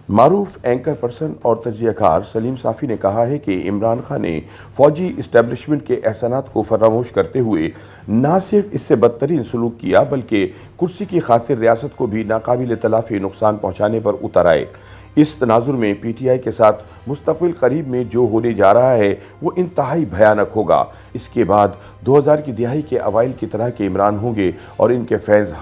معروف anchor person اور تجزیہ کار سلیم صافی نے کہا ہے کہ عمران خان نے فوجی اسٹیبلشمنٹ کے احسانات کو فراموش کرتے ہوئے نہ صرف اس سے بدترین سلوک کیا بلکہ کرسی کی خاطر ریاست کو بھی ناقابل تلافی نقصان پہنچانے پر اتر آئے۔ اس تناظر میں پی ٹی آئی کے ساتھ مستقبل قریب میں جو ہونے جا رہا ہے وہ انتہائی بھیانک ہوگا۔ اس کے بعد 2000 کی دہائی کے اوائل کی طرح کے عمران ہوں گے اور ان کے فینز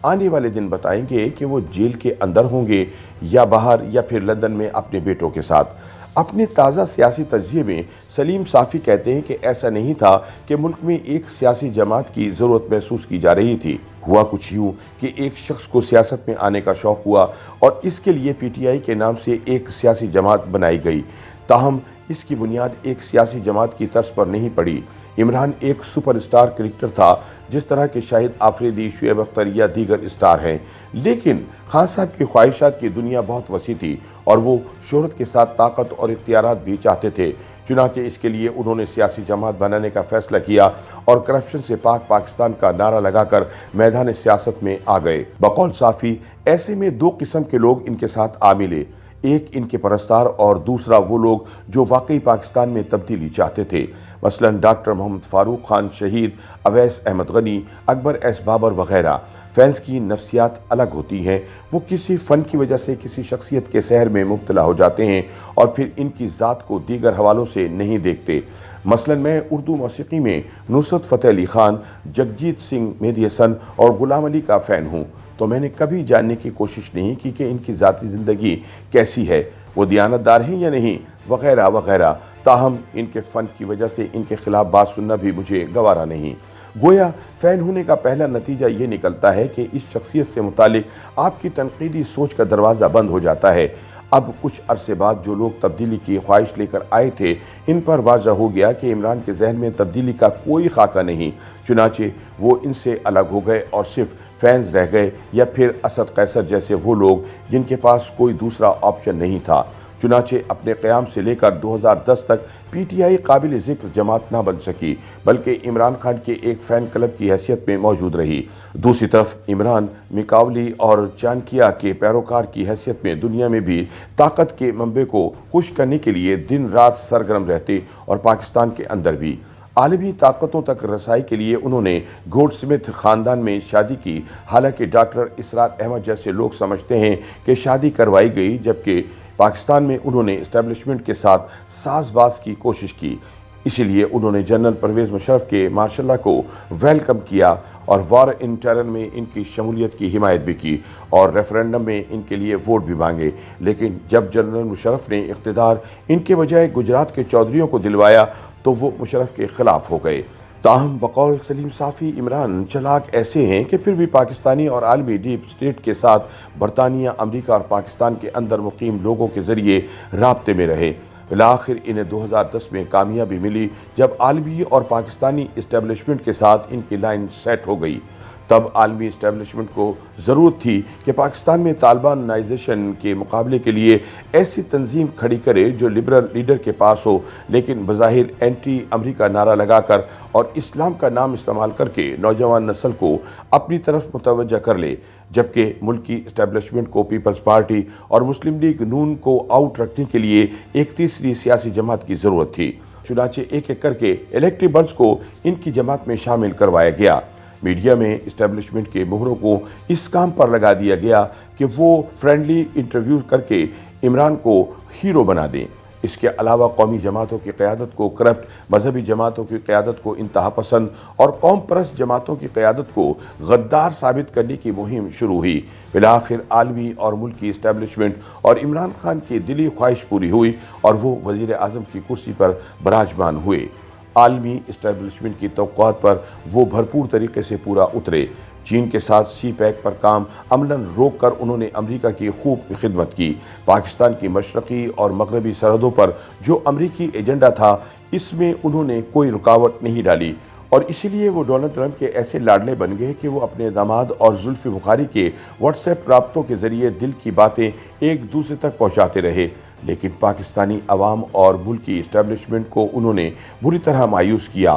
آنے والے دن بتائیں گے کہ وہ جیل کے اندر ہوں گے یا باہر یا پھر لندن میں اپنے بیٹوں کے ساتھ۔ اپنے تازہ سیاسی تجزیے میں سلیم صافی کہتے ہیں کہ ایسا نہیں تھا کہ ملک میں ایک سیاسی جماعت کی ضرورت محسوس کی جا رہی تھی۔ ہوا کچھ یوں کہ ایک شخص کو سیاست میں آنے کا شوق ہوا اور اس کے لیے پی ٹی آئی کے نام سے ایک سیاسی جماعت بنائی گئی، تاہم اس کی بنیاد ایک سیاسی جماعت کی طرز پر نہیں پڑی۔ عمران ایک سپر اسٹار کرکٹر تھا، جس طرح کہ شاہد آفریدی، شعیب اختر یا دیگر اسٹار ہیں، لیکن خان صاحب کی خواہشات کی دنیا بہت وسیع تھی اور وہ شہرت کے ساتھ طاقت اور اختیارات بھی چاہتے تھے۔ چنانچہ اس کے لیے انہوں نے سیاسی جماعت بنانے کا فیصلہ کیا اور کرپشن سے پاک پاکستان کا نعرہ لگا کر میدان سیاست میں آ گئے۔ بقول صافی، ایسے میں دو قسم کے لوگ ان کے ساتھ آ ملے، ایک ان کے پرستار اور دوسرا وہ لوگ جو واقعی پاکستان میں تبدیلی چاہتے تھے، مثلا ڈاکٹر محمد فاروق خان شہید، اویس احمد غنی، اکبر ایس بابر وغیرہ۔ فینس کی نفسیات الگ ہوتی ہیں، وہ کسی فن کی وجہ سے کسی شخصیت کے سحر میں مبتلا ہو جاتے ہیں اور پھر ان کی ذات کو دیگر حوالوں سے نہیں دیکھتے۔ مثلا میں اردو موسیقی میں نصرت فتح علی خان، جگجیت سنگھ، مہدی حسن اور غلام علی کا فین ہوں، تو میں نے کبھی جاننے کی کوشش نہیں کی کہ ان کی ذاتی زندگی کیسی ہے، وہ دیانتدار ہیں یا نہیں، وغیرہ وغیرہ۔ تاہم ان کے فن کی وجہ سے ان کے خلاف بات سننا بھی مجھے گوارا نہیں۔ گویا فین ہونے کا پہلا نتیجہ یہ نکلتا ہے کہ اس شخصیت سے متعلق آپ کی تنقیدی سوچ کا دروازہ بند ہو جاتا ہے۔ اب کچھ عرصے بعد جو لوگ تبدیلی کی خواہش لے کر آئے تھے، ان پر واضح ہو گیا کہ عمران کے ذہن میں تبدیلی کا کوئی خاکہ نہیں، چنانچہ وہ ان سے الگ ہو گئے اور صرف فینز رہ گئے یا پھر اسد قیصر جیسے وہ لوگ جن کے پاس کوئی دوسرا آپشن نہیں تھا۔ چنانچہ اپنے قیام سے لے کر 2010 تک پی ٹی آئی قابل ذکر جماعت نہ بن سکی بلکہ عمران خان کے ایک فین کلب کی حیثیت میں موجود رہی۔ دوسری طرف عمران میکاولی اور چانکیہ کے پیروکار کی حیثیت میں دنیا میں بھی طاقت کے منبع کو خشک کرنے کے لیے دن رات سرگرم رہتے اور پاکستان کے اندر بھی عالمی طاقتوں تک رسائی کے لیے انہوں نے گولڈ سمتھ خاندان میں شادی کی، حالانکہ ڈاکٹر اسرار احمد جیسے لوگ سمجھتے ہیں کہ شادی کروائی گئی، جبکہ پاکستان میں انہوں نے اسٹیبلشمنٹ کے ساتھ ساز باز کی کوشش کی۔ اسی لیے انہوں نے جنرل پرویز مشرف کے مارشل لا کو ویلکم کیا اور وار ان ٹیرر میں ان کی شمولیت کی حمایت بھی کی اور ریفرینڈم میں ان کے لیے ووٹ بھی مانگے، لیکن جب جنرل مشرف نے اقتدار ان کے بجائے گجرات کے چودھریوں کو دلوایا تو وہ مشرف کے خلاف ہو گئے۔ تاہم بقول سلیم صافی، عمران چلاک ایسے ہیں کہ پھر بھی پاکستانی اور عالمی ڈیپ اسٹیٹ کے ساتھ برطانیہ، امریکہ اور پاکستان کے اندر مقیم لوگوں کے ذریعے رابطے میں رہے۔ بالآخر انہیں 2010 میں کامیابی ملی جب عالمی اور پاکستانی اسٹیبلشمنٹ کے ساتھ ان کی لائن سیٹ ہو گئی۔ تب عالمی اسٹیبلشمنٹ کو ضرورت تھی کہ پاکستان میں طالبانائزیشن کے مقابلے کے لیے ایسی تنظیم کھڑی کرے جو لبرل لیڈر کے پاس ہو، لیکن بظاہر اینٹی امریکہ نعرہ لگا کر اور اسلام کا نام استعمال کر کے نوجوان نسل کو اپنی طرف متوجہ کر لے، جبکہ ملکی اسٹیبلشمنٹ کو پیپلز پارٹی اور مسلم لیگ نون کو آؤٹ رکھنے کے لیے ایک تیسری سیاسی جماعت کی ضرورت تھی۔ چنانچہ ایک ایک کر کے الیکٹیبلز کو ان کی جماعت میں شامل کروایا گیا۔ میڈیا میں اسٹیبلشمنٹ کے مہروں کو اس کام پر لگا دیا گیا کہ وہ فرینڈلی انٹرویو کر کے عمران کو ہیرو بنا دیں۔ اس کے علاوہ قومی جماعتوں کی قیادت کو کرپٹ، مذہبی جماعتوں کی قیادت کو انتہا پسند اور قوم پرست جماعتوں کی قیادت کو غدار ثابت کرنے کی مہم شروع ہوئی۔ بالآخر عالمی اور ملکی اسٹیبلشمنٹ اور عمران خان کی دلی خواہش پوری ہوئی اور وہ وزیر اعظم کی کرسی پر براجمان ہوئے۔ عالمی اسٹیبلشمنٹ کی توقعات پر وہ بھرپور طریقے سے پورا اترے۔ چین کے ساتھ سی پیک پر کام عملاً روک کر انہوں نے امریکہ کی خوب خدمت کی۔ پاکستان کی مشرقی اور مغربی سرحدوں پر جو امریکی ایجنڈا تھا، اس میں انہوں نے کوئی رکاوٹ نہیں ڈالی اور اسی لیے وہ ڈونلڈ ٹرمپ کے ایسے لاڈلے بن گئے کہ وہ اپنے داماد اور زلفی بخاری کے واٹس ایپ رابطوں کے ذریعے دل کی باتیں ایک دوسرے تک پہنچاتے رہے، لیکن پاکستانی عوام اور ملکی اسٹیبلشمنٹ کو انہوں نے بری طرح مایوس کیا۔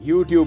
YouTube